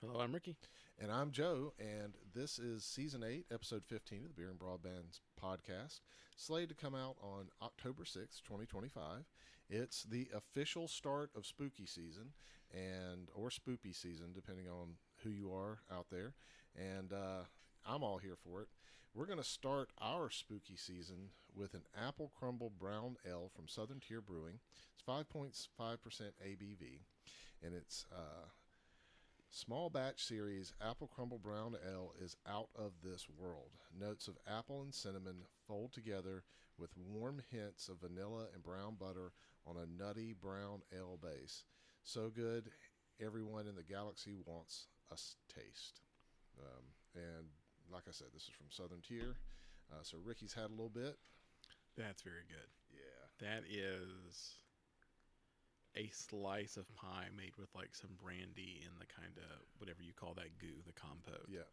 Hello, I'm Ricky. And I'm Joe, and this is Season 8, Episode 15 of the Beer and Broadband podcast, slated to come out on October 6th, 2025. It's the official start of spooky season, or spoopy season, depending on who you are out there, and I'm all here for it. We're going to start our spooky season with an Apple Crumble Brown Ale from Southern Tier Brewing. It's 5.5% ABV, and it's... Small batch series Apple Crumble Brown Ale is out of this world. Notes of apple and cinnamon fold together with warm hints of vanilla and brown butter on a nutty brown ale base. So good, everyone in the galaxy wants a taste. And like I said, this is from Southern Tier. So Ricky's had a little bit. That's very good. Yeah. That is a slice of pie made with like some brandy and the kind of whatever you call that goo, the compote. Yeah.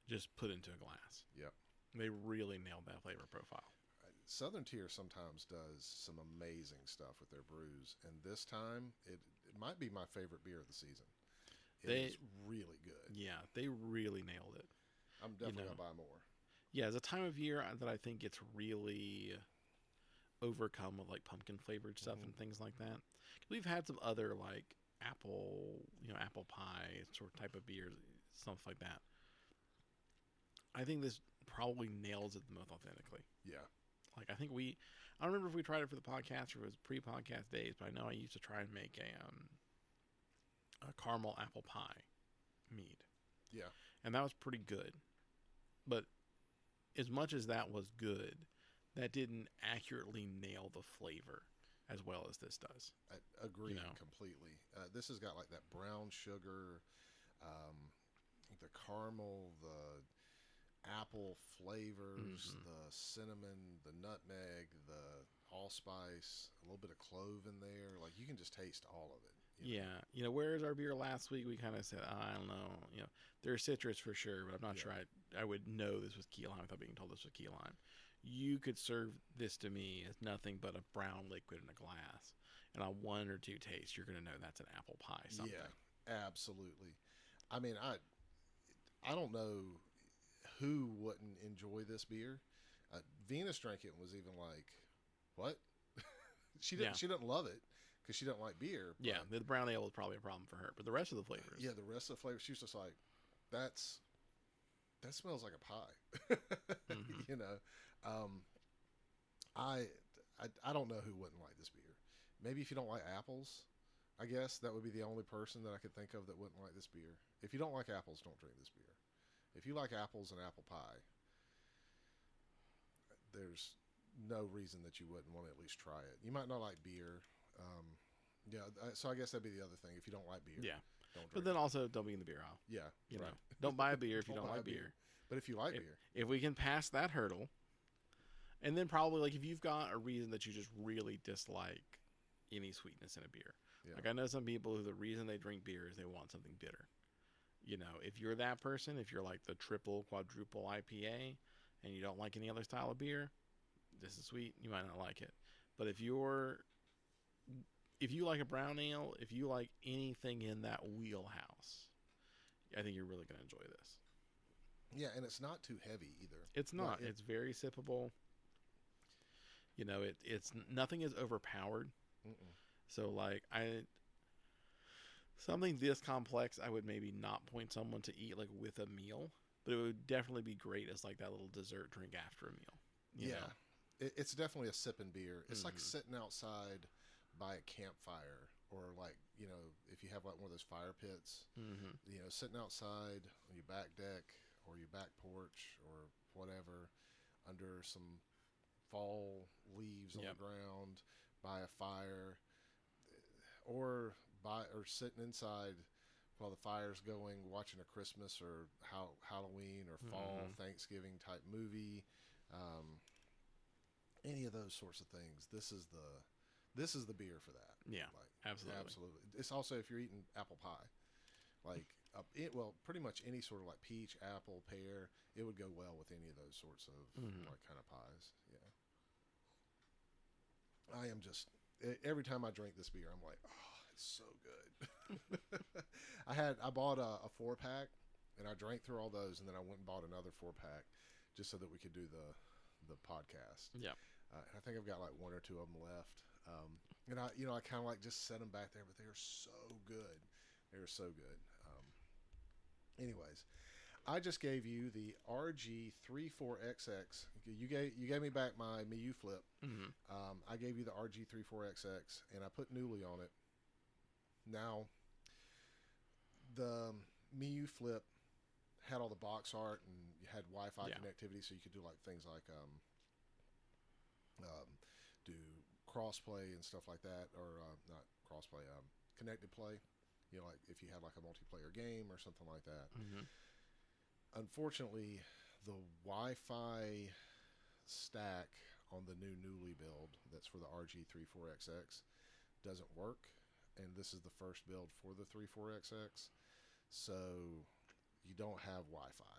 Just put into a glass. Yep. They really nailed that flavor profile. Southern Tier sometimes does some amazing stuff with their brews, and this time it might be my favorite beer of the season. It's really good. Yeah, they really nailed it. I'm definitely gonna buy more. Yeah, it's a time of year that I think it's really overcome with like pumpkin flavored stuff and things like that. We've had some other like apple pie sort of type of beers, stuff like that. I think this probably nails it the most authentically. Yeah. Like I don't remember if we tried it for the podcast or it was pre-podcast days, but I know I used to try and make a caramel apple pie mead. Yeah. And that was pretty good. But as much as that was good, that didn't accurately nail the flavor as well as this does. I agree completely. This has got like that brown sugar, the caramel, the apple flavors, the cinnamon, the nutmeg, the allspice, a little bit of clove in there. Like you can just taste all of it. Yeah. Whereas our beer last week, we kind of said, I don't know. There's citrus for sure, but I'm not sure I would know this was key lime without being told this was key lime. You could serve this to me as nothing but a brown liquid in a glass. And on one or two tastes, you're going to know that's an apple pie something. Yeah, absolutely. I mean, I don't know who wouldn't enjoy this beer. Venus drank it and was even like, what? She didn't love it because she doesn't like beer. But, yeah, the brown ale was probably a problem for her. But the rest of the flavors. Yeah, the rest of the flavors, she was just like, that smells like a pie. I don't know who wouldn't like this beer. Maybe if you don't like apples, I guess that would be the only person that I could think of that wouldn't like this beer. If you don't like apples, don't drink this beer. If you like apples and apple pie, there's no reason that you wouldn't want to at least try it. You might not like beer. So I guess that'd be the other thing. If you don't like beer, yeah. Don't drink but then also don't be in the beer aisle. Yeah, right. Don't buy a beer if you don't like beer. But if you like beer, if we can pass that hurdle, and then probably like if you've got a reason that you just really dislike any sweetness in a beer. Yeah. Like I know some people who the reason they drink beer is they want something bitter. If you're that person, if you're like the triple, quadruple IPA, and you don't like any other style of beer, this is sweet. You might not like it. But if you like a brown ale, if you like anything in that wheelhouse, I think you're really going to enjoy this. Yeah, and it's not too heavy either. It's not. It's very sippable. It's nothing is overpowered. Mm-mm. So like something this complex, I would maybe not point someone to eat like with a meal, but it would definitely be great as like that little dessert drink after a meal. You know? It's definitely a sipping beer. It's like sitting outside by a campfire, or like if you have like one of those fire pits, sitting outside on your back deck or your back porch or whatever, under some fall leaves on the ground, by a fire, or sitting inside while the fire's going, watching a Christmas or Halloween or fall Thanksgiving type movie. Any of those sorts of things. This is the beer for that. Yeah, absolutely. It's also if you're eating apple pie, like pretty much any sort of like peach, apple, pear, it would go well with any of those sorts of like kind of pies. Yeah. I am just every time I drink this beer, I'm like, oh, So good. I bought a 4-pack, and I drank through all those, and then I went and bought another 4-pack just so that we could do the podcast. Yeah. I think I've got like one or two of them left. And I kind of like just set them back there, but they are so good. They are so good. Anyways, I just gave you the RG34XX. You gave me back my Miu Flip. Mm-hmm. I gave you the RG34XX, and I put Knulli on it. Now, the Miu Flip had all the box art, and you had Wi-Fi connectivity, so you could do like things like do crossplay and stuff like that, or not crossplay, connected play. You know, like if you had like a multiplayer game or something like that. Mm-hmm. Unfortunately, the Wi-Fi stack on the new Knulli build that's for the RG34XX doesn't work, and this is the first build for the 34XX, so you don't have Wi-Fi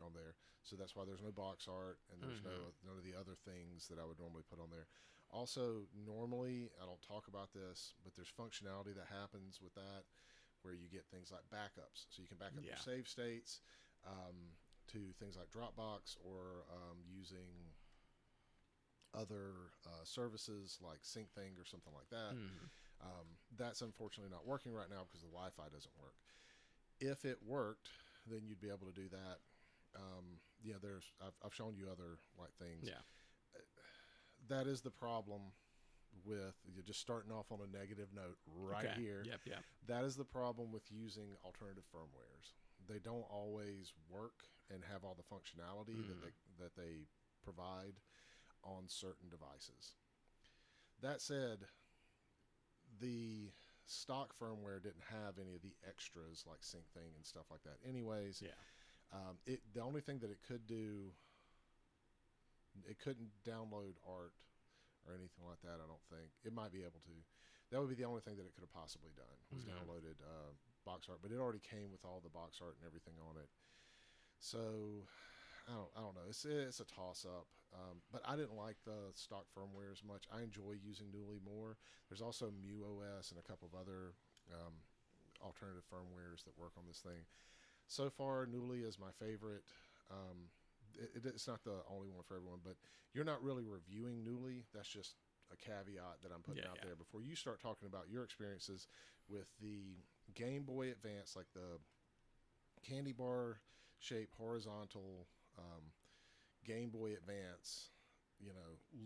on there. So that's why there's no box art, and there's none of the other things that I would normally put on there. Also, normally, I don't talk about this, but there's functionality that happens with that where you get things like backups. So you can back up your save states to things like Dropbox, or using other services like SyncThing or something like that. That's unfortunately not working right now because the Wi-Fi doesn't work. If it worked, then you'd be able to do that. I've shown you other like things. Yeah. That is the problem with you're just starting off on a negative note here. Yep. That is the problem with using alternative firmwares. They don't always work and have all the functionality that they provide on certain devices. That said, the stock firmware didn't have any of the extras like SyncThing and stuff like that. Anyways, the only thing that it could do, it couldn't download art or anything like that. I don't think it might be able to. That would be the only thing that it could have possibly done was downloaded box art, but it already came with all the box art and everything on it. So I don't know. It's a toss up. But I didn't like the stock firmware as much. I enjoy using Knulli more. There's also MuOS and a couple of other alternative firmwares that work on this thing. So far, Knulli is my favorite. It's not the only one for everyone, but you're not really reviewing Knulli. That's just a caveat that I'm putting out there before you start talking about your experiences with the Game Boy Advance, like the candy bar shaped horizontal Game Boy Advance,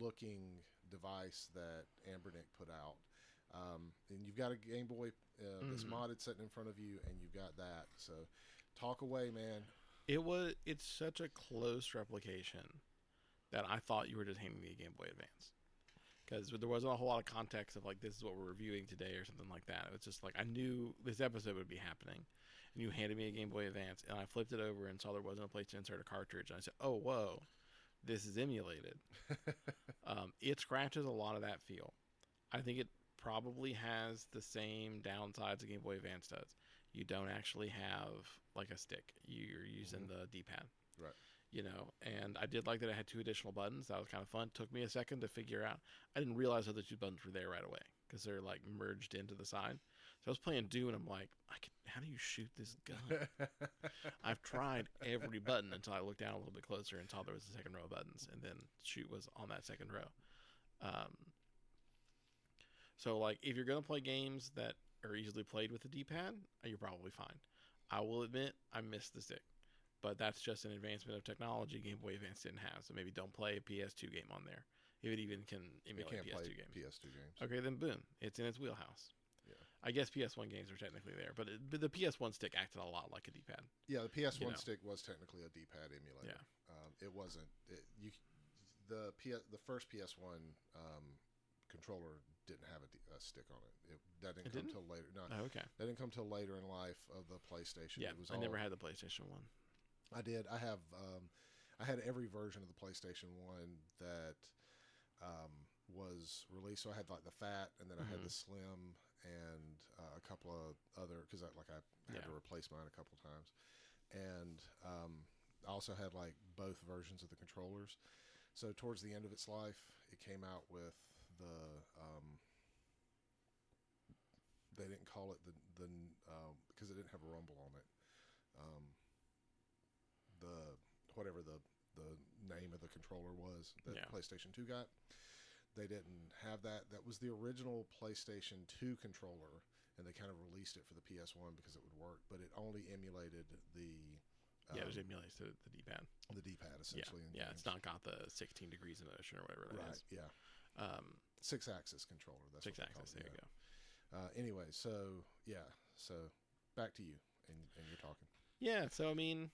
looking device that Ambernick put out. And you've got a Game Boy that's modded sitting in front of you, and you've got that. So talk away, man. It's such a close replication that I thought you were just handing me a Game Boy Advance, because there wasn't a whole lot of context of like, this is what we're reviewing today or something like that. It was just like, I knew this episode would be happening, and you handed me a Game Boy Advance, and I flipped it over and saw there wasn't a place to insert a cartridge, and I said, oh, whoa, this is emulated. It scratches a lot of that feel. I think it probably has the same downsides a Game Boy Advance does. You don't actually have like a stick. You're using the D-pad. Right. And I did like that it had 2 additional buttons. That was kind of fun. Took me a second to figure out. I didn't realize that the 2 buttons were there right away because they're like merged into the side. So I was playing Doom, and I'm like, how do you shoot this gun? I've tried every button until I looked down a little bit closer and saw there was a second row of buttons, and then shoot was on that second row. So like, if you're gonna play games that are easily played with the D-pad, you're probably fine. I will admit I missed the stick, but that's just an advancement of technology Game Boy Advance didn't have. So maybe don't play a PS2 game on there if it even can emulate PS2 games. PS2 games. Okay, then boom, it's in its wheelhouse. Yeah. I guess PS1 games are technically there, but the PS1 stick acted a lot like a D-pad. Yeah, the PS1 stick was technically a D-pad emulator. Yeah. It wasn't. The first PS1 controller didn't have a stick on it. That didn't come till later. No, okay. That didn't come till later in life of the PlayStation. Yeah, I never had the PlayStation 1. I did. I had every version of the PlayStation 1 that was released. So I had like the Fat, and then I had the Slim, and a couple of other, because I had to replace mine a couple of times, and I also had like both versions of the controllers. So towards the end of its life, it came out with the they didn't call it the because it didn't have a rumble on it. The whatever the name of the controller was that PlayStation 2 got, they didn't have that. That was the original PlayStation 2 controller, and they kind of released it for the PS1 because it would work, but it only emulated the it just emulates the D-pad. The D-pad essentially. Yeah, it's not got the 16 degrees of motion or whatever that is. Yeah. 6-axis controller. That's 6-axis. There you go. Anyway, so back to you and you're talking. Yeah, so I mean,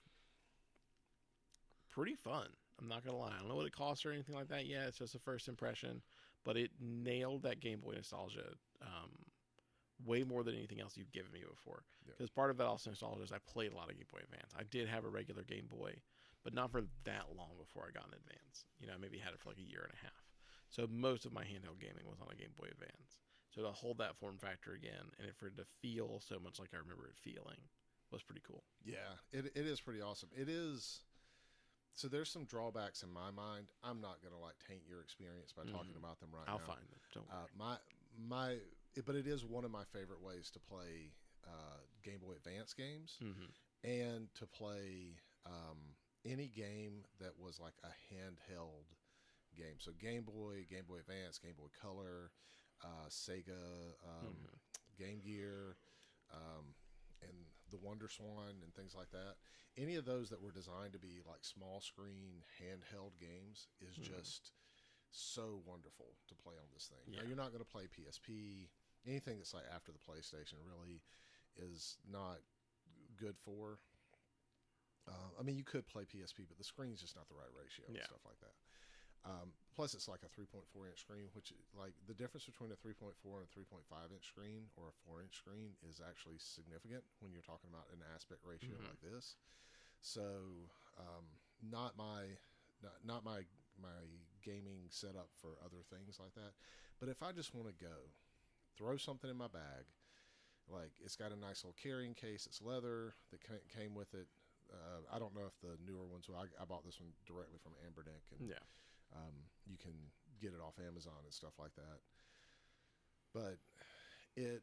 pretty fun. I'm not gonna lie. I don't know what it costs or anything like that. Yeah, it's just a first impression, but it nailed that Game Boy nostalgia way more than anything else you've given me before. Because part of that also nostalgia is I played a lot of Game Boy Advance. I did have a regular Game Boy, but not for that long before I got an Advance. You know, I maybe had it for like a year and a half. So most of my handheld gaming was on a Game Boy Advance. So to hold that form factor again, and for it to feel so much like I remember it feeling, was pretty cool. Yeah, it is pretty awesome. It is. So there's some drawbacks in my mind. I'm not gonna like taint your experience by talking about them now. I'll find them. Don't worry. But it is one of my favorite ways to play Game Boy Advance games, and to play any game that was like a handheld game. So Game Boy Advance, Game Boy Color, Sega, Game Gear, and the Wonder Swan and things like that. Any of those that were designed to be like small screen handheld games is just so wonderful to play on this thing. Yeah. Now, you're not going to play PSP. Anything that's like after the PlayStation really is not good for. I mean, you could play PSP, but the screen's just not the right ratio and stuff like that. Plus, it's like a 3.4-inch screen, which like the difference between a 3.4 and a 3.5-inch screen or a 4-inch screen is actually significant when you're talking about an aspect ratio like this. So, not my gaming setup for other things like that. But if I just want to go throw something in my bag, like it's got a nice little carrying case, it's leather that came with it. I don't know if the newer ones. Well, I bought this one directly from Ambernick, and you can get it off Amazon and stuff like that. But it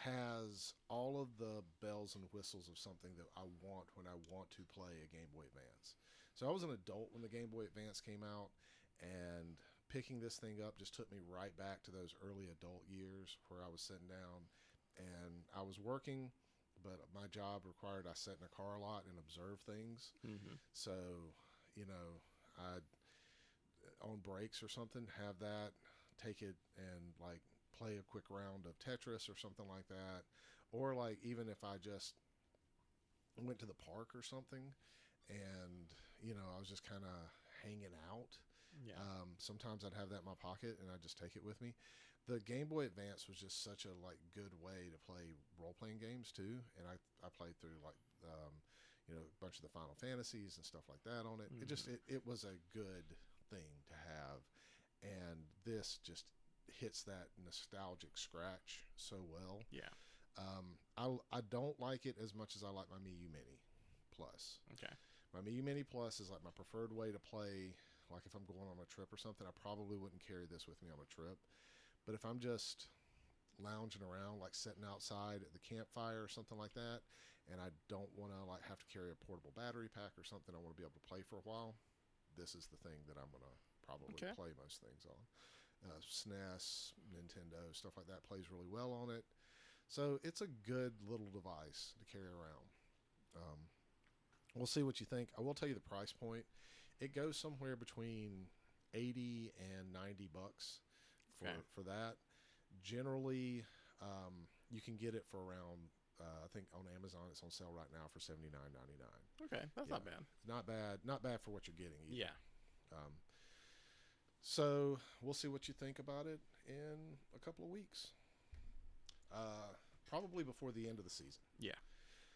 has all of the bells and whistles of something that I want when I want to play a Game Boy Advance. So I was an adult when the Game Boy Advance came out, and picking this thing up just took me right back to those early adult years where I was sitting down and I was working, but my job required I sit in a car a lot and observe things. So, you know, I'd on breaks or something have that, take it and like play a quick round of Tetris or something like that. Or like even if I just went to the park or something and, you know, I was just kind of hanging out. Sometimes I'd have that in my pocket and I'd just take it with me. The Game Boy Advance was just such a like good way to play role-playing games too, and I played through like you know, a bunch of the Final Fantasies and stuff like that on it. It just it was a good thing to have, and this just hits that nostalgic scratch so well. I don't like it as much as I like my Miu Mini Plus. My Miu Mini Plus is like my preferred way to play. Like if I'm going on a trip or something, I probably wouldn't carry this with me on a trip. But if I'm just lounging around, like sitting outside at the campfire or something like that, and I don't want to like have to carry a portable battery pack or something, I want to be able to play for a while, this is the thing that I'm going to probably play most things on. SNES, Nintendo, stuff like that plays really well on it. So it's a good little device to carry around. We'll see what you think. I will tell you the price point. It goes somewhere between $80 and $90 for that. Generally, you can get it for around. I think on Amazon it's on sale right now for $79.99. Okay, that's not bad. Not bad for what you're getting either. Yeah. So we'll see what you think about it in a couple of weeks. Probably before the end of the season. Yeah.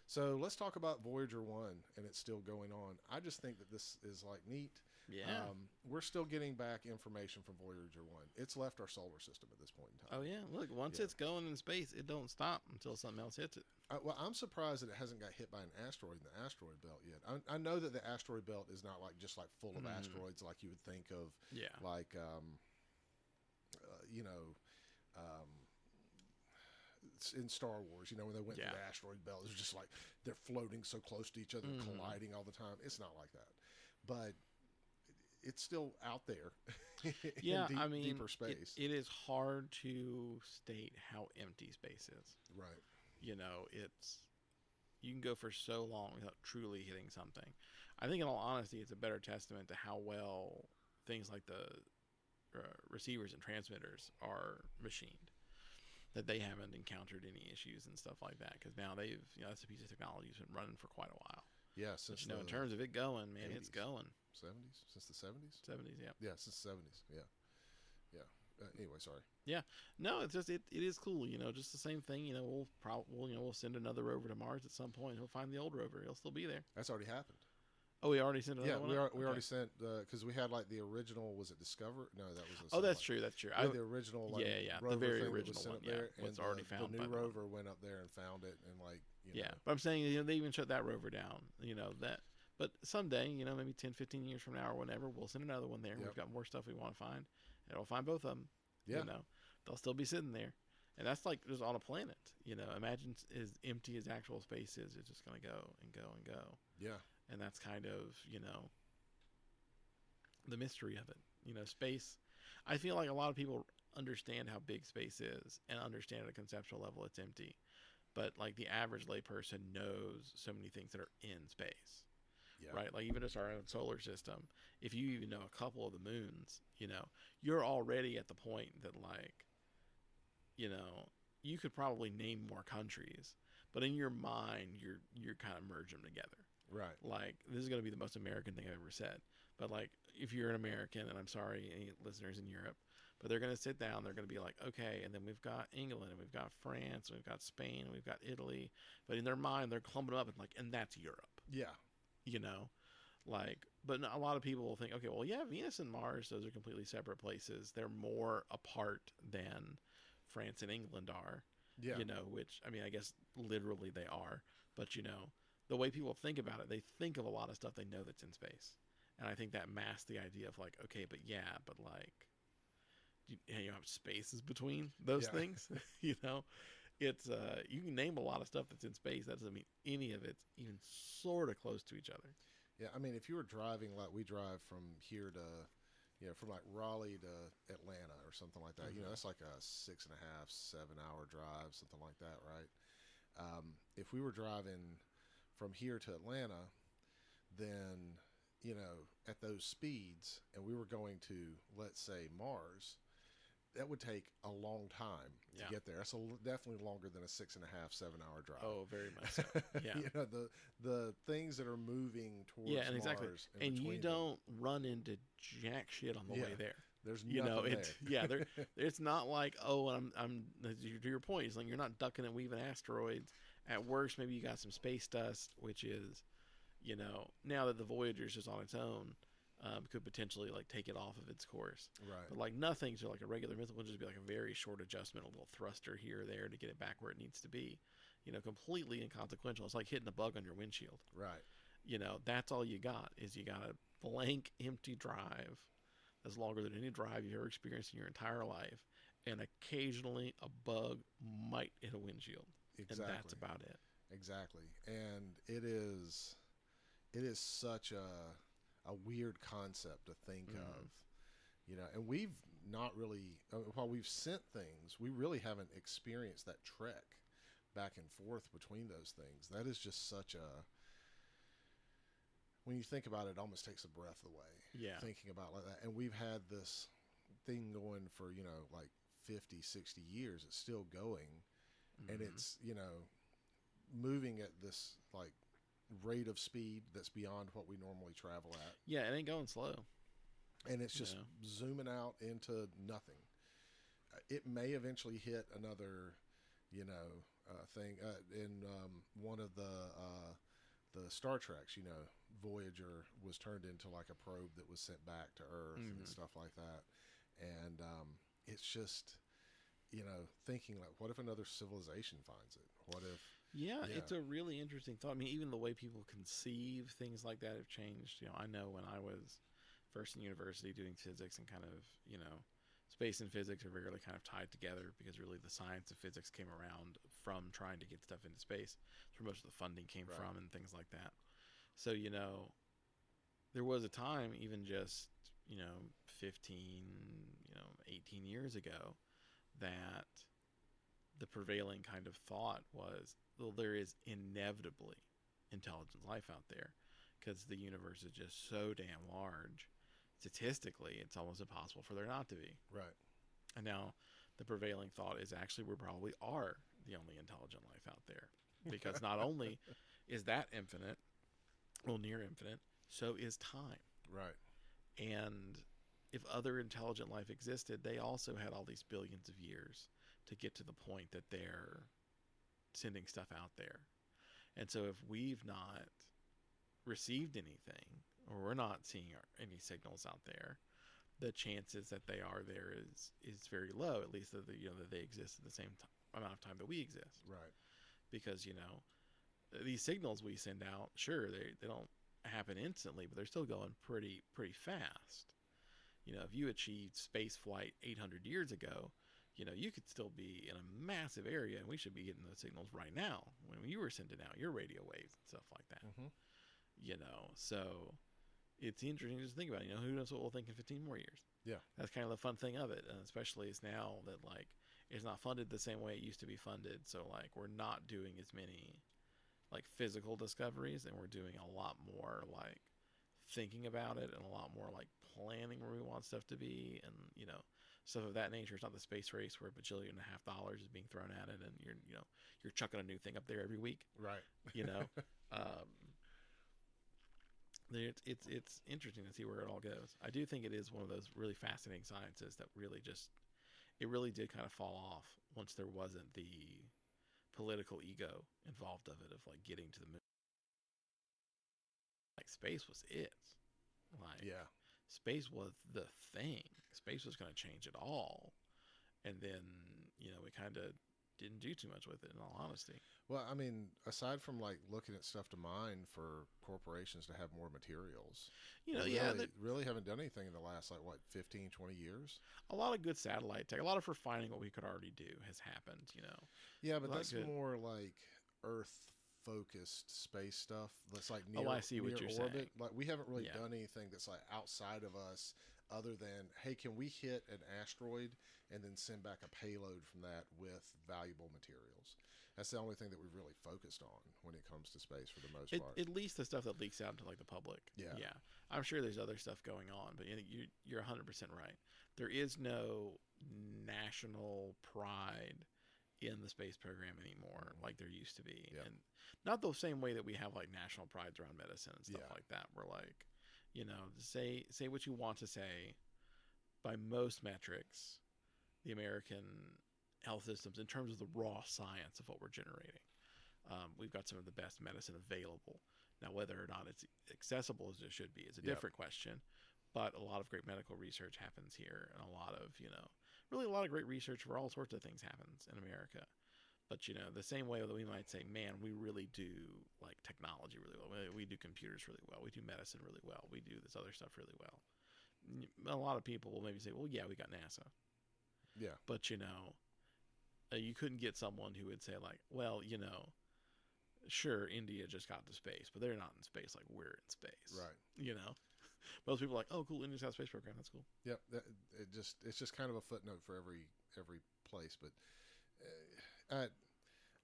So let's talk about Voyager 1, and it's still going on. I just think that this is like neat. Yeah. We're still getting back information from Voyager 1. It's left our solar system at this point in time. Oh, yeah. Look, once it's going in space, it don't stop until something else hits it. Well, I'm surprised that it hasn't got hit by an asteroid in the asteroid belt yet. I know that the asteroid belt is not like just like full of asteroids like you would think of. like, you know, in Star Wars, when they went through the asteroid belt, it was just like they're floating so close to each other, colliding all the time. It's not like that, but it's still out there. In deeper space. It is hard to state how empty space is. Right. You can go for so long without truly hitting something. I think, in all honesty, it's a better testament to how well things like the receivers and transmitters are machined, that they haven't encountered any issues and stuff like that. Because now that's a piece of technology that's been running for quite a while. Yeah, since in terms of it going, man, 80s, it's going. 70s? Since the 70s? 70s, yeah. Yeah, since the 70s, yeah. Anyway, sorry. Yeah, no, it's just it is cool. Just the same thing. We'll send another rover to Mars at some point. He'll find the old rover. He'll still be there. That's already happened. Oh, we already sent another one. Yeah, we already sent because we had like the original. Was it Discover? No, that was. That's true. That's true. The original. Like, the very original one. There, what's already found. The new rover went up there and found it, and but I'm saying they even shut that rover down. That. But someday, maybe 10, 15 years from now or whenever, we'll send another one there. Yep. We've got more stuff we want to find, and we'll find both of them. Yeah. They'll still be sitting there. And that's like just on a planet. Imagine as empty as actual space is. It's just going to go and go and go. Yeah. And that's kind of, the mystery of it. Space. I feel like a lot of people understand how big space is and understand at a conceptual level it's empty. But like the average layperson knows so many things that are in space. Yeah. Right? Like even just our own solar system. If you even know a couple of the moons, you're already at the point that you could probably name more countries, but in your mind, you're kind of merge them together. Right. Like this is going to be the most American thing I've ever said, but like if you're an American, and I'm sorry, any listeners in Europe, but they're going to sit down, they're going to be like, okay, and then we've got England, and we've got France, and we've got Spain, and we've got Italy, but in their mind, they're clumping them up and that's Europe. Yeah. But a lot of people will think, okay, well, yeah, Venus and Mars, those are completely separate places. They're more apart than France and England are. Yeah. Which, I mean, I guess literally they are. But, the way people think about it, they think of a lot of stuff they know that's in space. And I think that masks the idea of like, okay, but you have spaces between those things. It's you can name a lot of stuff that's in space. That doesn't mean any of it's even sort of close to each other. Yeah, I mean, if you were driving like we drive from here to, from like Raleigh to Atlanta or something like that, that's like a 6.5, 7 hour drive, something like that, right? If we were driving from here to Atlanta, then, at those speeds, and we were going to, let's say, Mars, that would take a long time to get there. That's definitely longer than a 6.5, 7 hour drive. Oh, very much so. Yeah. The things that are moving towards Mars. Exactly. And you don't run into jack shit on the way there. There's nothing there. It's not like, I'm to your point, it's like you're not ducking and weaving asteroids. At worst, maybe you got some space dust, which is, now that the Voyager is just on its own, could potentially like take it off of its course. Right. But like nothing to like a regular missile would just be like a very short adjustment, a little thruster here or there to get it back where it needs to be. Completely inconsequential. It's like hitting a bug on your windshield. Right. That's all you got is you got a blank empty drive that's longer than any drive you've ever experienced in your entire life. And occasionally a bug might hit a windshield. Exactly. And that's about it. Exactly. And it is such a weird concept to think of, and we've not really, while we've sent things, we really haven't experienced that trek back and forth between those things. That is just such when you think about it, it almost takes the breath away. Yeah. Thinking about like that. And we've had this thing going for, like 50, 60 years. It's still going. And it's, moving at this like rate of speed that's beyond what we normally travel at. Yeah, it ain't going slow. And it's just zooming out into nothing. It may eventually hit another, thing. In one of the Star Treks, Voyager was turned into like a probe that was sent back to Earth and stuff like that. And it's just, thinking like, what if another civilization finds it? What if... Yeah, it's a really interesting thought. I mean, even the way people conceive things like that have changed. I know when I was first in university doing physics and kind of, space and physics are rarely kind of tied together because really the science of physics came around from trying to get stuff into space. That's where most of the funding came from and things like that. So, there was a time, even just, 15, 18 years ago, that the prevailing kind of thought was, well, there is inevitably intelligent life out there because the universe is just so damn large. Statistically, it's almost impossible for there not to be. Right. And now the prevailing thought is actually we probably are the only intelligent life out there because not only is that infinite, well, near infinite, so is time. Right. And if other intelligent life existed, they also had all these billions of years to get to the point that they're sending stuff out there. And so if we've not received anything, or we're not seeing any signals out there, the chances that they are there is very low. At least that that they exist at the same amount of time that we exist. Right. Because these signals we send out, sure, they don't happen instantly, but they're still going pretty fast. If you achieved space flight 800 years ago, you could still be in a massive area, and we should be getting those signals right now when you were sending out your radio waves and stuff like that. Mm-hmm. So it's interesting to think about. Who knows what we'll think in 15 more years? Yeah, that's kind of the fun thing of it, and especially is now that it's not funded the same way it used to be funded. So we're not doing as many physical discoveries, and we're doing a lot more thinking about it and a lot more planning where we want stuff to be, and stuff of that nature. It's not the space race where $1.5 billion is being thrown at it, and you're chucking a new thing up there every week. Right. It's interesting to see where it all goes. I do think it is one of those really fascinating sciences that really did kind of fall off once there wasn't the political ego involved of it, of getting to the moon. Space was it. Yeah. Space was the thing. Space was going to change it all. And then, we kind of didn't do too much with it, in all honesty. Well, I mean, aside from looking at stuff to mine for corporations to have more materials, really haven't done anything in the last 15, 20 years. A lot of good satellite tech, a lot of refining what we could already do has happened. Yeah, but that's more Earth focused space stuff that's near, I see what you're orbit. saying. We haven't really done anything that's outside of us, other than, hey, can we hit an asteroid and then send back a payload from that with valuable materials? That's the only thing that we've really focused on when it comes to space for the most part. At least the stuff that leaks out to the public. Yeah. I'm sure there's other stuff going on, but you're 100% right. There is no national pride in the space program anymore like there used to be. Yeah. And not the same way that we have national prides around medicine and stuff like that. We're say what you want to say. By most metrics, the American health systems, in terms of the raw science of what we're generating, we've got some of the best medicine available. Now, whether or not it's accessible as it should be is a different question. But a lot of great medical research happens here, and a lot of really a lot of great research for all sorts of things happens in America. But the same way that we might say, man, we really do technology really well. We do computers really well. We do medicine really well. We do this other stuff really well. A lot of people will maybe say, well, yeah, we got NASA. Yeah. But you couldn't get someone who would say well, sure, India just got to space, but they're not in space like we're in space. Right. Most people are like, oh, cool, India's got a space program. That's cool. Yep. It's just kind of a footnote for every place, but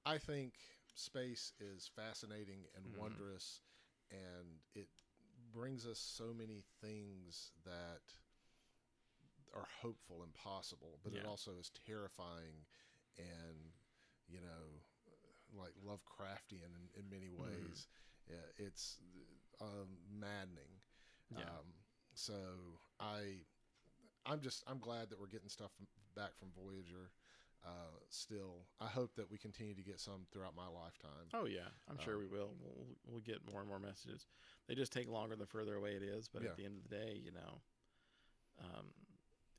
I think space is fascinating and wondrous, and it brings us so many things that are hopeful and possible, but it also is terrifying and Lovecraftian in many ways. It's maddening. So I'm glad that we're getting stuff back from Voyager. Still, I hope that we continue to get some throughout my lifetime. Oh yeah, I'm sure we will. We'll get more and more messages. They just take longer the further away it is, but at the end of the day,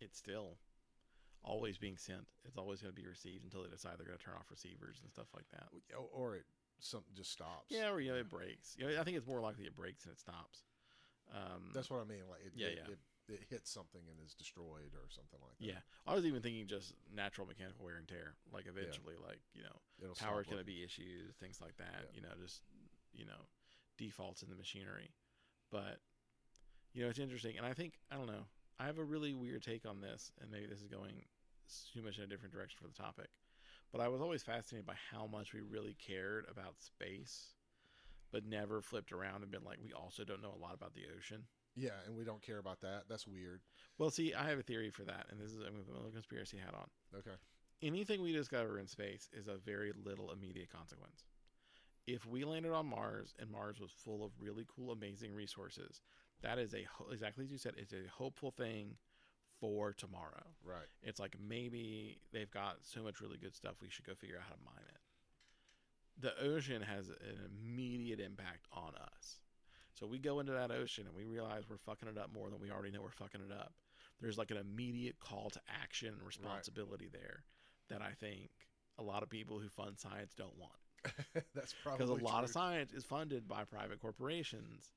it's still always being sent. It's always going to be received until they decide they're going to turn off receivers and stuff like that. Or something just stops. Yeah, or it breaks. I think it's more likely it breaks than it stops. That's what I mean. it hits something and is destroyed or something like that. Yeah, I was even thinking just natural mechanical wear and tear. Like eventually, like power going to be issues, things like that. Just defaults in the machinery. But it's interesting, and I don't know. I have a really weird take on this, and maybe this is going too much in a different direction for the topic. But I was always fascinated by how much we really cared about space, but never flipped around and been like, we also don't know a lot about the ocean. Yeah, and we don't care about that. That's weird. Well, see, I have a theory for that, and I'm going to put a conspiracy hat on. Okay. Anything we discover in space is of very little immediate consequence. If we landed on Mars and Mars was full of really cool, amazing resources, that is exactly as you said, it's a hopeful thing for tomorrow. Right. It's like maybe they've got so much really good stuff, we should go figure out how to mine it. The ocean has an immediate impact on us. So we go into that ocean and we realize we're fucking it up more than we already know we're fucking it up. There's like an immediate call to action and responsibility there that I think a lot of people who fund science don't want. That's probably because a lot of science is funded by private corporations.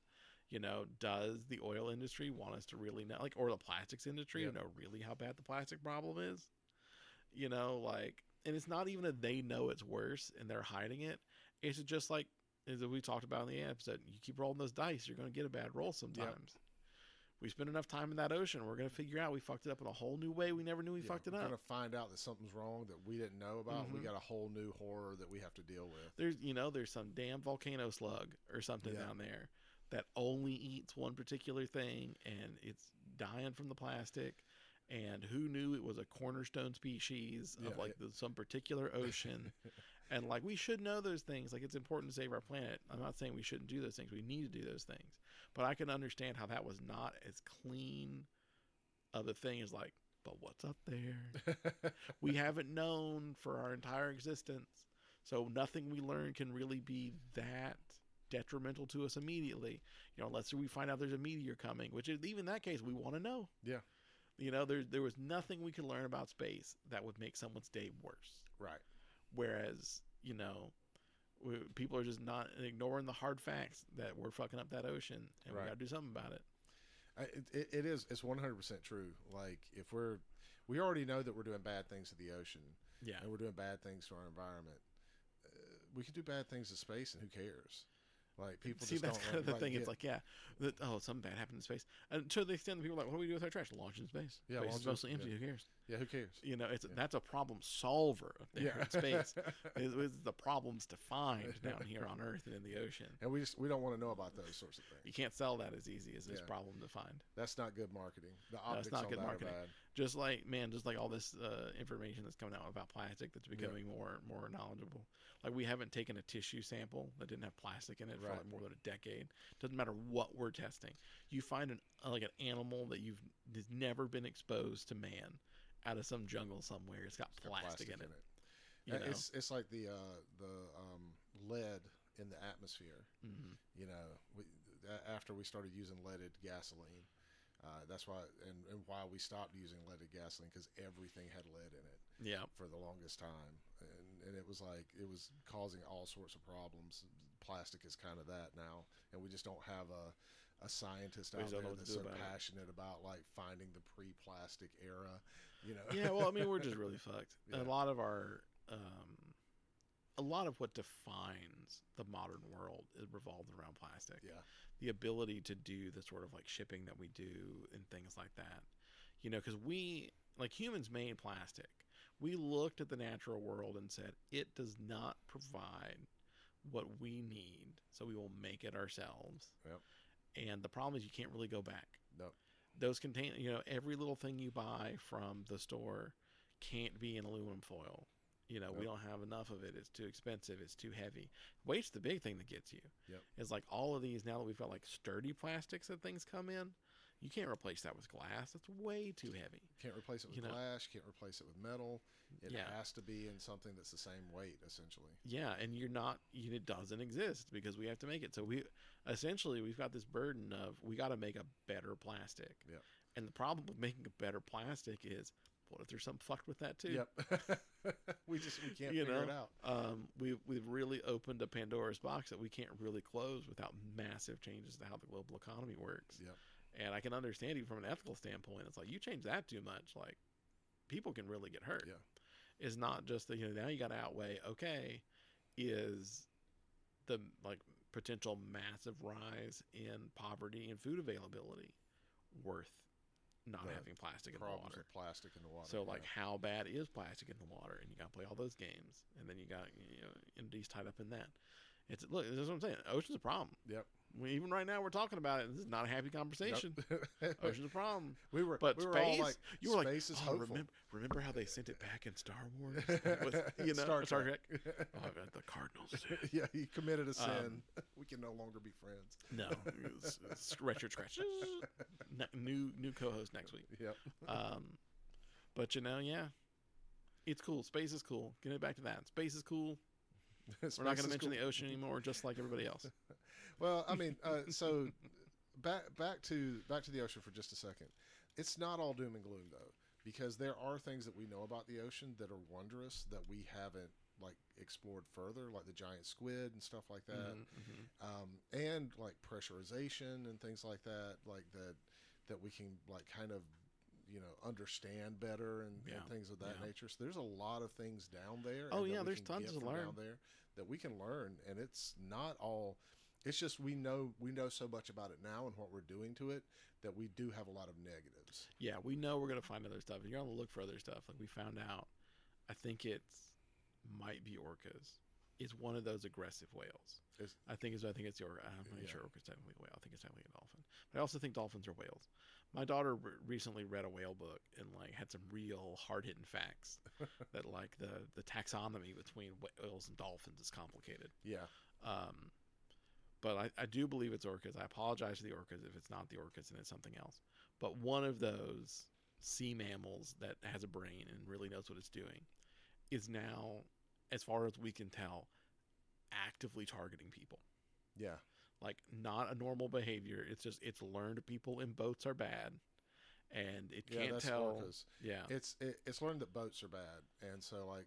Does the oil industry want us to really know, or the plastics industry, know really how bad the plastic problem is? And it's not even that they know it's worse and they're hiding it. It's just like, as we talked about in the episode, you keep rolling those dice, you're going to get a bad roll sometimes. Yep. We spend enough time in that ocean, we're going to figure out we fucked it up in a whole new way we never knew we fucked it up. We're going to find out that something's wrong that we didn't know about. Mm-hmm. We got a whole new horror that we have to deal with. There's some damn volcano slug or something down there that only eats one particular thing, and it's dying from the plastic. And who knew it was a cornerstone species of some particular ocean? And we should know those things. It's important to save our planet. I'm not saying we shouldn't do those things. We need to do those things. But I can understand how that was not as clean of a thing as but what's up there? We haven't known for our entire existence. So nothing we learn can really be that detrimental to us immediately. Unless we find out there's a meteor coming, which is, even in that case, we want to know. Yeah. There was nothing we could learn about space that would make someone's day worse. Right. Whereas, people are just not ignoring the hard facts that we're fucking up that ocean, and we got to do something about it. It's 100% true. If we already know that we're doing bad things to the ocean, and we're doing bad things to our environment, we can do bad things to space, and who cares? People see, just that's don't kind of the thing. It's something bad happened in space, and to the extent that people are what do we do with our trash? Launch in space. Yeah, space is mostly empty. Who cares? Yeah, who cares? That's a problem solver there in space. It's the problems to find down here on Earth and in the ocean. And we don't want to know about those sorts of things. You can't sell that as easy as this problem to find. That's not good marketing. The optics that's not good marketing. Are bad. Just like all this information that's coming out about plastic that's becoming more and more knowledgeable. We haven't taken a tissue sample that didn't have plastic in it for more than a decade. Doesn't matter what we're testing. You find an animal that has never been exposed to man out of some jungle somewhere. It's got plastic in it. It's like the lead in the atmosphere. Mm-hmm. After we started using leaded gasoline. That's why, and why we stopped using leaded gasoline, because everything had lead in it. Yeah. For the longest time, and it was it was causing all sorts of problems. Plastic is kind of that now, and we just don't have a scientist out there that's so passionate about finding the pre-plastic era. Yeah. Well, I mean, we're just really fucked. Yeah. A lot of what defines the modern world is revolved around plastic. Yeah. The ability to do the sort of shipping that we do and things like that. Because we, humans made plastic. We looked at the natural world and said, it does not provide what we need, so we will make it ourselves. Yep. And the problem is you can't really go back. No. Those contain, every little thing you buy from the store can't be in aluminum foil. Nope. We don't have enough of it. It's too expensive. It's too heavy. Weight's the big thing that gets you. Yep. It's all of these, now that we've got sturdy plastics that things come in, you can't replace that with glass. That's way too heavy. Can't replace it with glass. You can't replace it with metal. It has to be in something that's the same weight, essentially. Yeah, and it doesn't exist because we have to make it. So we've got this burden of, we got to make a better plastic. Yep. And the problem with making a better plastic is, what if there's something fucked with that too? Yep. we can't figure it out. We've really opened a Pandora's box that we can't really close without massive changes to how the global economy works. Yep. And I can understand even from an ethical standpoint. It's like, you change that too much, like, people can really get hurt. Yeah. It's not just that, now you got to outweigh, okay, is the, like, potential massive rise in poverty and food availability worth not having plastic in the water? With plastic in the water. So, like, how bad is plastic in the water? And you got to play all those games. And then you got, entities tied up in that. Look, this is what I'm saying. Ocean's a problem. Yep. Even right now, we're talking about it. This is not a happy conversation. Nope. Ocean's a problem. We were space, all like, you were space like, is hopeful. Remember how they sent it back in Star Wars? With, Star Trek. Oh, the Cardinals. Yeah, he committed a sin. We can no longer be friends. No, it's Richard Scratch. New co-host next week. Yep. But yeah, it's cool. Space is cool. Getting back to that, space is cool. We're not going to mention the ocean anymore, just like everybody else. Well, I mean, so back to the ocean for just a second. It's not all doom and gloom though, because there are things that we know about the ocean that are wondrous that we haven't like explored further, like the giant squid and stuff like that, and like pressurization and things like that, like that we can like kind of understand better and things of that nature. So there's a lot of things down there. Oh yeah, there's tons to learn down there that we can learn, and it's not all. It's just we know so much about it now and what we're doing to it that we do have a lot of negatives. Yeah, we know we're going to find other stuff, and you're on the look for other stuff. Like we found out, I think might be orcas. It's one of those aggressive whales. I think it's the orca. I'm not sure orca's technically a whale. I think it's technically a dolphin. But I also think dolphins are whales. My daughter recently read a whale book and like had some real hard-hitting facts that like the taxonomy between whales and dolphins is complicated. Yeah. But I do believe it's orcas. I apologize to the orcas if it's not the orcas and it's something else. But one of those sea mammals that has a brain and really knows what it's doing is now, as far as we can tell, actively targeting people. Yeah. Like, not a normal behavior. It's just, it's learned people in boats are bad. And it can't tell. Orcas. Yeah. It's learned that boats are bad. And so, like,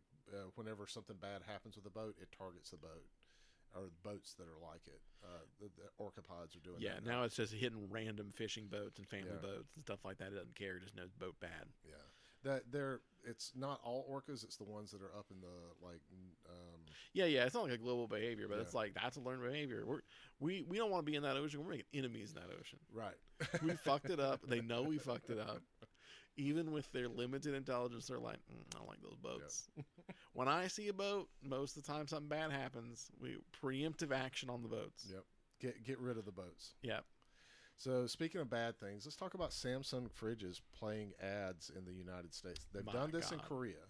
whenever something bad happens with a boat, it targets the boat. Or boats that are like it. The orcapods are doing that. Yeah, now it's just hitting random fishing boats and family boats and stuff like that. It doesn't care. It just knows boat bad. Yeah. It's not all orcas. It's the ones that are up in the, like... Yeah, it's not like a global behavior, but it's like, that's a learned behavior. We don't want to be in that ocean. We're making enemies in that ocean. Right. We fucked it up. They know we fucked it up. Even with their limited intelligence, they're like, I don't like those boats. Yep. When I see a boat, most of the time something bad happens. We preemptive action on the boats. Yep. Get rid of the boats. Yep. So speaking of bad things, let's talk about Samsung fridges playing ads in the United States. They've done this in Korea,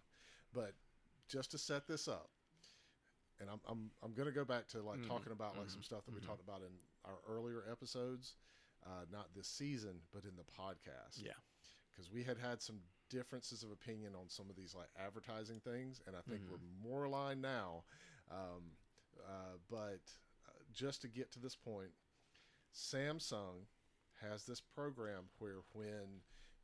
but just to set this up, and I'm going to go back to like talking about like some stuff that we talked about in our earlier episodes, not this season, but in the podcast. Yeah. Because we had some differences of opinion on some of these like advertising things, and I think we're more aligned now. But just to get to this point, Samsung has this program where when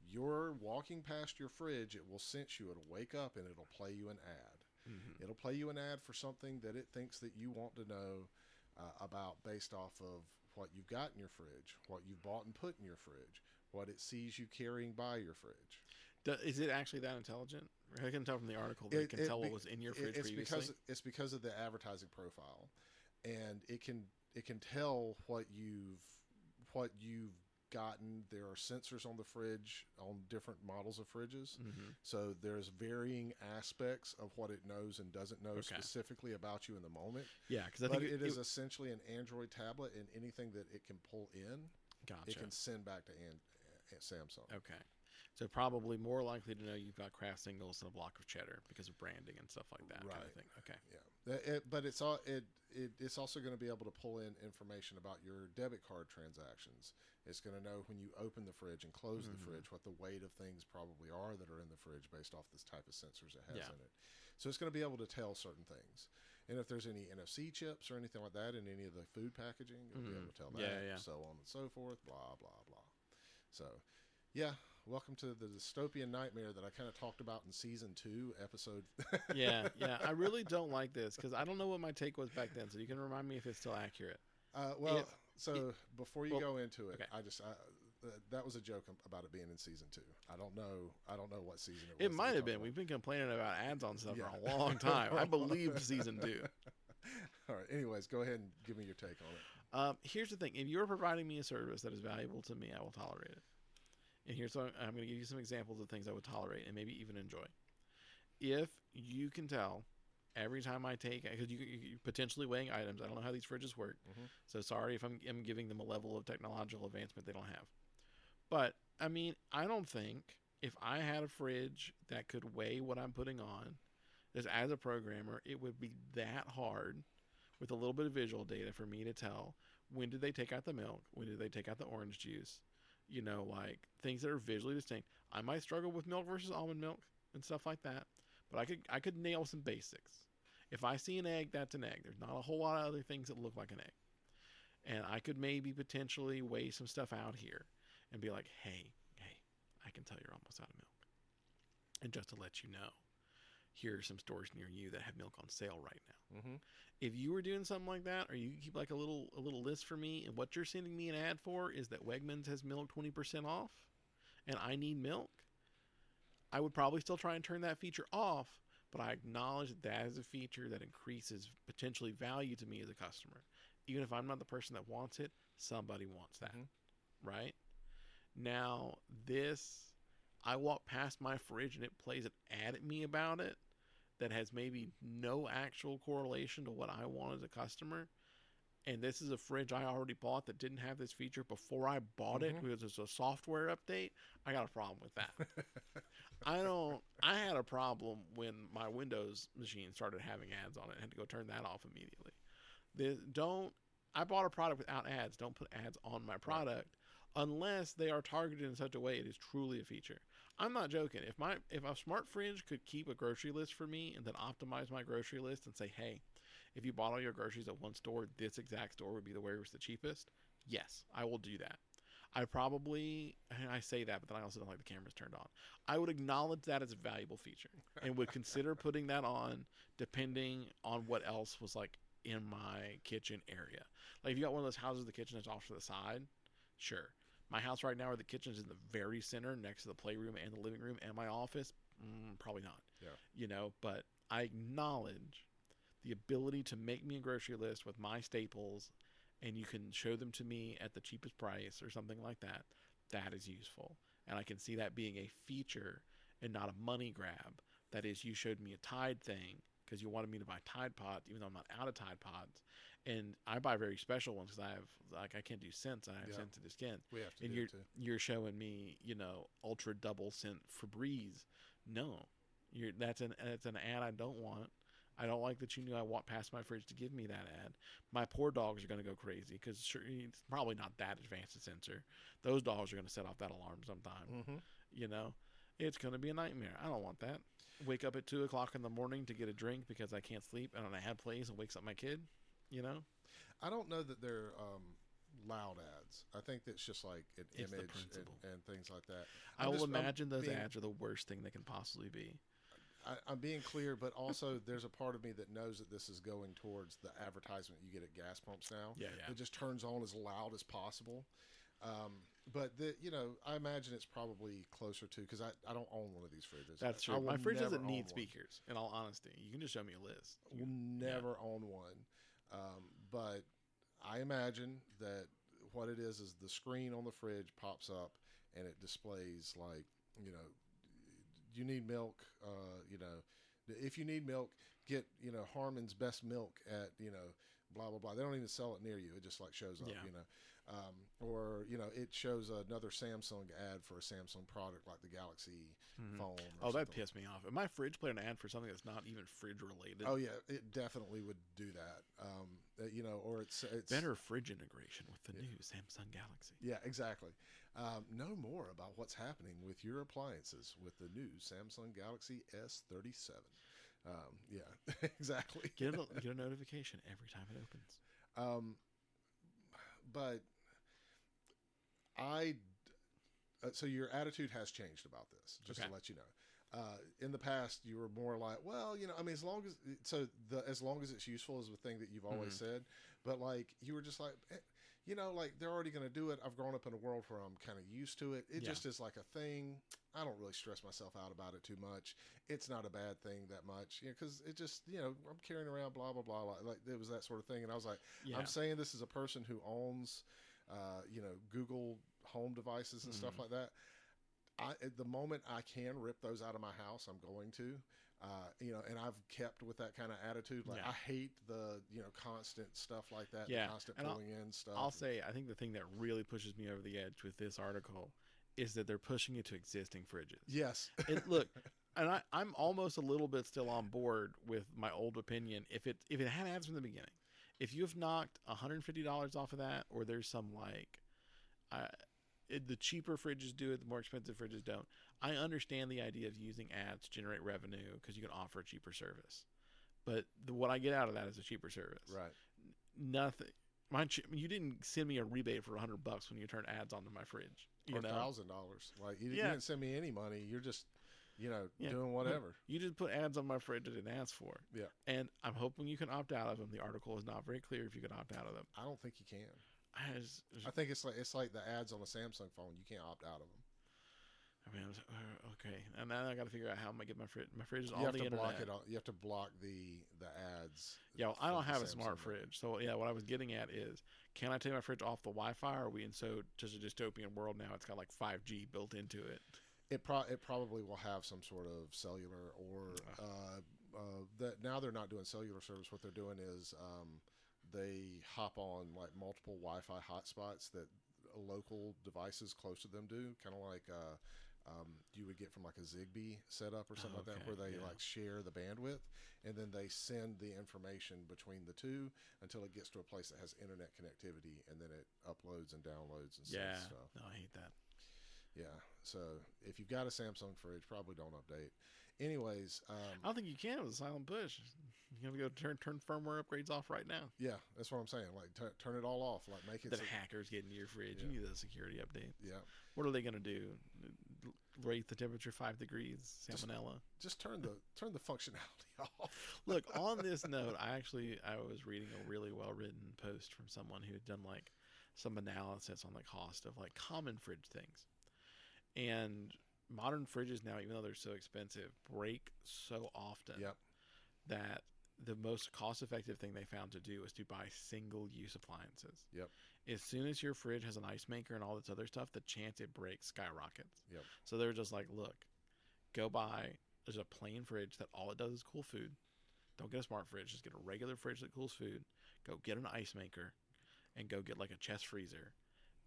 you're walking past your fridge, it will sense you. It'll wake up and it'll play you an ad. It'll play you an ad for something that it thinks that you want to know about based off of what you've got in your fridge, what you've bought and put in your fridge, what it sees you carrying by your fridge. Is it actually that intelligent? I can tell from the article that it can tell what was in your fridge previously. It's because of the advertising profile, and it can tell what you've gotten. There are sensors on the fridge on different models of fridges, so there's varying aspects of what it knows and doesn't know specifically about you in the moment. Yeah, because I think it is essentially an Android tablet, and anything that it can pull in, it can send back to Samsung. Okay. So probably more likely to know you've got Kraft singles and a block of cheddar because of branding and stuff like that. Right. Kind of thing. Okay. Yeah. But it's also going to be able to pull in information about your debit card transactions. It's going to know when you open the fridge and close the fridge what the weight of things probably are that are in the fridge based off this type of sensors it has in it. So it's going to be able to tell certain things. And if there's any NFC chips or anything like that in any of the food packaging, it'll be able to tell that. So on and so forth, blah, blah, blah. So, yeah, welcome to the dystopian nightmare that I kind of talked about in season 2, episode. Yeah. I really don't like this because I don't know what my take was back then. So you can remind me if it's still accurate. Before you go into it, that was a joke about it being in season 2. I don't know what season it was. It might have been. We've been complaining about ads on stuff Yeah. for a long time. I believe season 2. All right. Anyways, go ahead and give me your take on it. Here's the thing. If you're providing me a service that is valuable to me, I will tolerate it. And here's what I'm going to give you some examples of things I would tolerate and maybe even enjoy. If you can tell every time I take, because you're potentially weighing items. I don't know how these fridges work. So sorry if I'm giving them a level of technological advancement they don't have. But, I mean, I don't think if I had a fridge that could weigh what I'm putting on, just as a programmer, it would be that hard with a little bit of visual data for me to tell when did they take out the milk, when did they take out the orange juice, you know, like things that are visually distinct. I might struggle with milk versus almond milk and stuff like that, but I could nail some basics. If I see an egg, that's an egg. There's not a whole lot of other things that look like an egg. And I could maybe potentially weigh some stuff out here and be like, hey, I can tell you're almost out of milk. And just to let you know, here are some stores near you that have milk on sale right now. If you were doing something like that, or you keep like a little list for me, and what you're sending me an ad for is that Wegmans has milk 20% off, and I need milk, I would probably still try and turn that feature off, but I acknowledge that is a feature that increases potentially value to me as a customer. Even if I'm not the person that wants it, somebody wants that, right? Now, I walk past my fridge and it plays an ad at me about it that has maybe no actual correlation to what I want as a customer. And this is a fridge I already bought that didn't have this feature before I bought it because it's a software update. I got a problem with that. I had a problem when my Windows machine started having ads on it. I had to go turn that off immediately. I bought a product without ads. Don't put ads on my product unless they are targeted in such a way it is truly a feature. I'm not joking. If a smart fridge could keep a grocery list for me and then optimize my grocery list and say, hey, if you bought all your groceries at one store, this exact store would be where it was the cheapest. Yes, I will do that. I say that, but then I also don't like the cameras turned on. I would acknowledge that as a valuable feature and would consider putting that on depending on what else was like in my kitchen area. Like if you got one of those houses, the kitchen is off to the side, sure. My house right now where the kitchen is in the very center next to the playroom and the living room and my office, probably not. Yeah. You know, but I acknowledge the ability to make me a grocery list with my staples and you can show them to me at the cheapest price or something like that. That is useful. And I can see that being a feature and not a money grab. That is, you showed me a Tide thing because you wanted me to buy Tide Pods, even though I'm not out of Tide Pods. And I buy very special ones because I can't do scents. I have sensitive skin. We have to and do it too. You're showing me, ultra double scent Febreze. No, that's an ad I don't want. I don't like that you knew I walked past my fridge to give me that ad. My poor dogs are going to go crazy because it's probably not that advanced a sensor. Those dogs are going to set off that alarm sometime. It's going to be a nightmare. I don't want that. Wake up at 2 o'clock in the morning to get a drink because I can't sleep and an ad plays and wakes up my kid. I don't know that they're loud ads. I think that's just like an It's image and things like that. I will imagine those ads are the worst thing they can possibly be. I'm being clear, but also there's a part of me that knows that this is going towards the advertisement you get at gas pumps now. Yeah. It just turns on as loud as possible. But I imagine it's probably closer to, because I don't own one of these fridges. That's true. My fridge doesn't need speakers. In all honesty, you can just show me a list. Will never own one. But I imagine that what it is the screen on the fridge pops up and it displays like, you need milk, if you need milk, get, Harmon's best milk at, blah, blah, blah. They don't even sell it near you. It just like shows up, or, it shows another Samsung ad for a Samsung product like the Galaxy phone. Oh, that pissed me off. If my fridge played an ad for something that's not even fridge related. Oh yeah, it definitely would do that. Or it's better fridge integration with the new Samsung Galaxy. Yeah, exactly. Know more about what's happening with your appliances with the new Samsung Galaxy S37. Yeah, exactly. Get a notification every time it opens. But so your attitude has changed about this, just to let you know. In the past, you were more like, well, as long as as long as it's useful is the thing that you've always said. But like, you were just like, like they're already going to do it. I've grown up in a world where I'm kind of used to it. It just is like a thing. I don't really stress myself out about it too much. It's not a bad thing that much, because it just, I'm carrying around blah, blah, blah, blah. Like it was that sort of thing. And I was like, I'm saying this as a person who owns, Google Home devices and stuff like that. At the moment I can rip those out of my house, I'm going to. And I've kept with that kind of attitude. Like I hate the, constant stuff like that. Yeah. The constant and pulling in stuff. I'll say, I think the thing that really pushes me over the edge with this article is that they're pushing it to existing fridges. Yes. Look, and I'm almost a little bit still on board with my old opinion. If it had ads from the beginning, if you've knocked $150 off of that, or there's some the cheaper fridges do it, the more expensive fridges don't. I understand the idea of using ads to generate revenue because you can offer a cheaper service. But what I get out of that is a cheaper service. Right. Nothing. You didn't send me a rebate for $100 when you turn ads onto my fridge. Or $1,000. Like you didn't send me any money. You're just, doing whatever. You just put ads on my fridge I didn't ask for. Yeah. And I'm hoping you can opt out of them. The article is not very clear if you can opt out of them. I don't think you can. I think it's like the ads on the Samsung phone. You can't opt out of them. I mean, okay. And now I got to figure out how I'm gonna get my fridge. My fridge is on the internet. You have to block the ads. Yeah, well, I don't have a smart fridge. So yeah, what I was getting at is, can I take my fridge off the Wi-Fi? Or are we in just a dystopian world now? It's got like 5G built into it. It probably will have some sort of cellular or that now they're not doing cellular service. What they're doing is they hop on like multiple Wi-Fi hotspots that local devices close to them do, kind of like you would get from like a Zigbee setup or something like that, where they like share the bandwidth, and then they send the information between the two until it gets to a place that has internet connectivity, and then it uploads and downloads and sends stuff. No, I hate that. Yeah, so if you've got a Samsung fridge, probably don't update. Anyways, I don't think you can with a silent push. You gotta go turn firmware upgrades off right now. Yeah, that's what I'm saying. Like turn it all off. Like make it that hackers get into your fridge. Yeah. You need a security update. Yeah. What are they gonna do? Rate the temperature 5 degrees? Salmonella. Just turn the functionality off. Look, on this note, I was reading a really well written post from someone who had done like some analysis on the cost of like common fridge things. And modern fridges now, even though they're so expensive, break so often that the most cost-effective thing they found to do is to buy single-use appliances. Yep. As soon as your fridge has an ice maker and all this other stuff, the chance it breaks skyrockets. Yep. So they're just like, look, go buy there's a plain fridge that all it does is cool food. Don't get a smart fridge. Just get a regular fridge that cools food. Go get an ice maker and go get like a chest freezer,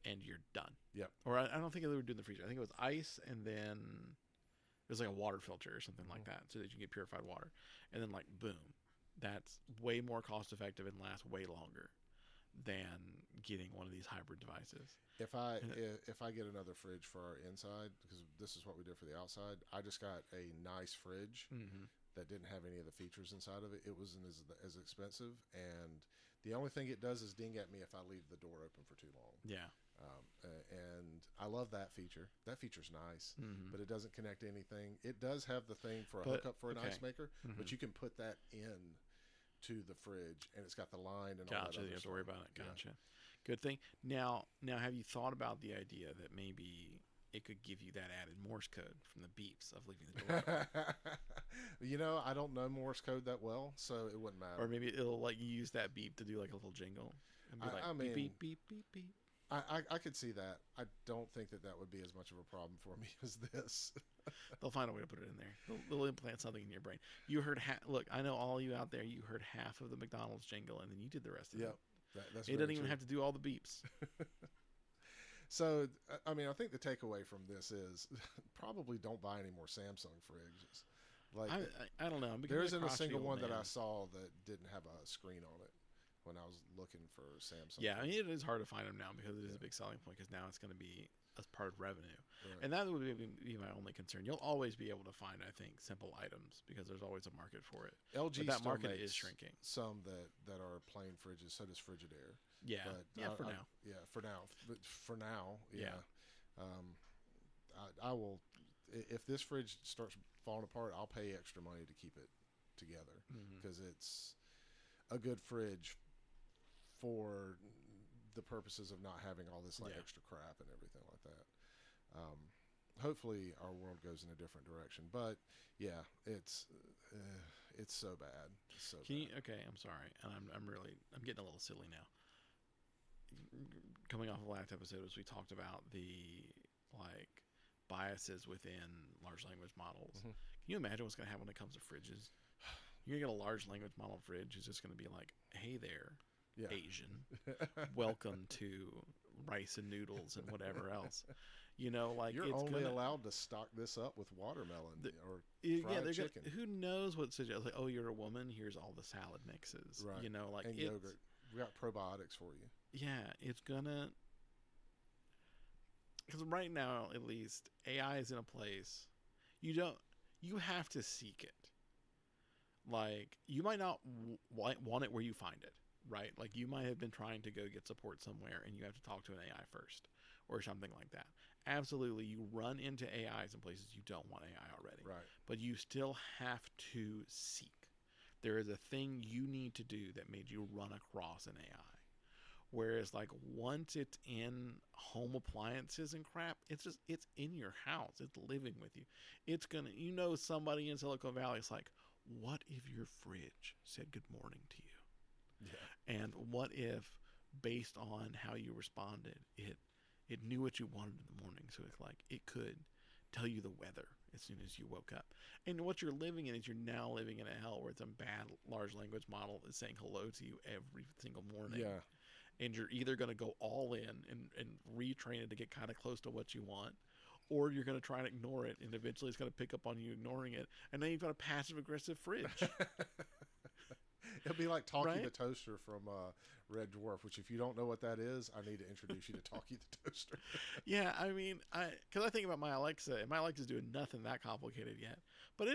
and you're done. Yep. Or I don't think they were doing the freezer. I think it was ice, and then it was like a water filter or something like that, so that you can get purified water. And then like boom. That's way more cost effective and lasts way longer than getting one of these hybrid devices. If I get another fridge for our inside, because this is what we did for the outside, I just got a nice fridge that didn't have any of the features inside of it. It wasn't as expensive, and the only thing it does is ding at me if I leave the door open for too long. Yeah. And I love that feature. That feature's nice, but it doesn't connect to anything. It does have the thing for a hookup for an ice maker, but you can put that in to the fridge, and it's got the line and all that. Gotcha. You have to worry about it. Gotcha. Yeah. Good thing. Now, have you thought about the idea that maybe it could give you that added Morse code from the beeps of leaving the door? I don't know Morse code that well, so it wouldn't matter. Or maybe it'll like use that beep to do like a little jingle and be like beep beep beep beep beep. I could see that. I don't think that would be as much of a problem for me as this. They'll find a way to put it in there. They'll implant something in your brain. You heard look, I know all you out there, you heard half of the McDonald's jingle, and then you did the rest of it. That's it doesn't even have to do all the beeps. So, I mean, I think the takeaway from this is probably don't buy any more Samsung fridges. Like, I don't know. There isn't a single one that I saw that didn't have a screen on it when I was looking for Samsung. Yeah, I mean, it is hard to find them now because it is a big selling point, because now it's going to be as part of revenue. Right. And that would be my only concern. You'll always be able to find, I think, simple items because there's always a market for it. LG but that market is shrinking. Some that are plain fridges, so does Frigidaire. Yeah, but for now. Yeah, for now. But for now, yeah. I will. If this fridge starts falling apart, I'll pay extra money to keep it together because it's a good fridge for the purposes of not having all this like Yeah. extra crap and everything like that. Hopefully our world goes in a different direction, but yeah, it's so bad. It's so Can you? bad. Okay, I'm sorry, and I'm getting a little silly now. Coming off of the last episode, as we talked about the like biases within large language models. Mhm. Can you imagine what's going to happen when it comes to fridges? You're going to get a large language model fridge. It's just going to be like, hey there, Yeah. Asian. Welcome to rice and noodles and whatever else. You know, like You're it's only gonna, allowed to stock this up with watermelon or yeah, fried they're chicken. who knows what suggest like, oh, you're a woman. Here's all the salad mixes. Right. You know, like And it's, yogurt. We got probiotics for you. yeah, it's gonna. Because right now, at least, AI is in a place you have to seek it. Like, you might not want it where you find it, right? Like, you might have been trying to go get support somewhere and you have to talk to an AI first or something like that. Absolutely, you run into AIs in places you don't want AI already. Right. But you still have to seek. There is a thing you need to do that made you run across an AI. Whereas, like, once it's in home appliances and crap, it's in your house. It's living with you. It's gonna, somebody in Silicon Valley is like, what if your fridge said good morning to you? Yeah. And what if, based on how you responded, it knew what you wanted in the morning, so it's like it could tell you the weather as soon as you woke up. And what you're living in is you're now living in a hell where it's a bad large language model that's saying hello to you every single morning. Yeah. And you're either going to go all in and retrain it to get kind of close to what you want, or you're going to try and ignore it, and eventually it's going to pick up on you ignoring it, and then you've got a passive-aggressive fridge. It'll be like Talkie Right? the Toaster from Red Dwarf, which if you don't know what that is, I need to introduce you to Talkie the Toaster. Yeah, I mean, because I think about my Alexa, and my Alexa's doing nothing that complicated yet. But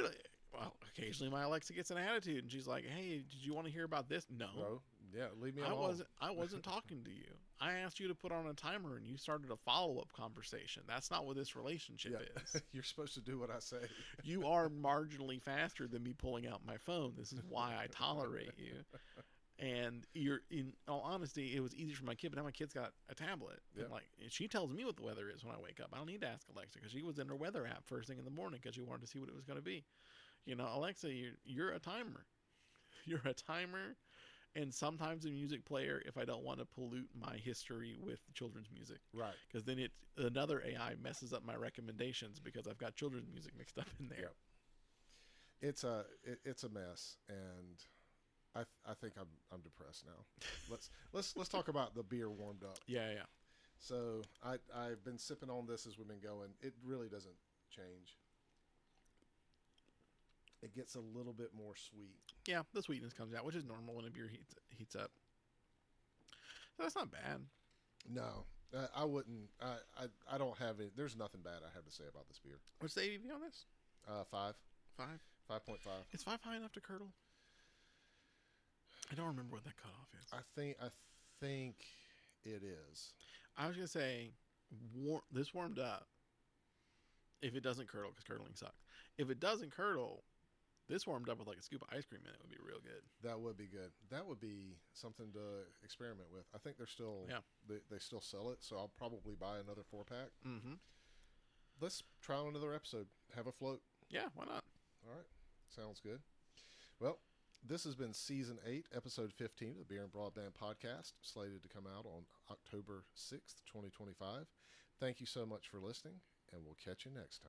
occasionally my Alexa gets an attitude, and she's like, "Hey, did you want to hear about this?" No, Bro, yeah, leave me alone. I wasn't talking to you. I asked you to put on a timer, and you started a follow-up conversation. That's not what this relationship is. You're supposed to do what I say. You are marginally faster than me pulling out my phone. This is why I tolerate you. And in all honesty, it was easy for my kid, but now my kid's got a tablet. Yeah. And like, she tells me what the weather is when I wake up. I don't need to ask Alexa because she was in her weather app first thing in the morning because she wanted to see what it was going to be. Alexa, you're a timer. You're a timer. And sometimes a music player if I don't want to pollute my history with children's music. Right. Because then another AI messes up my recommendations because I've got children's music mixed up in there. Yep. It's a mess, and I think I'm depressed now. Let's talk about the beer warmed up. Yeah. So I've been sipping on this as we've been going. It really doesn't change. It gets a little bit more sweet. Yeah, the sweetness comes out, which is normal when a beer heats up. So that's not bad. No, I wouldn't. I don't have it. There's nothing bad I have to say about this beer. What's the ABV on this? 5. 5. 5.5. Is 5 high enough to curdle? I don't remember what that cutoff is. I think it is. I was gonna say, this warmed up. If it doesn't curdle, because curdling sucks. If it doesn't curdle, this warmed up with like a scoop of ice cream in it would be real good. That would be good. That would be something to experiment with. I think they're still they still sell it, so I'll probably buy another 4-pack. Mm-hmm. Let's try on another episode. Have a float. Yeah, why not? All right. Sounds good. Well, this has been Season 8, Episode 15 of the Beer and Broadband Podcast, slated to come out on October 6th, 2025. Thank you so much for listening, and we'll catch you next time.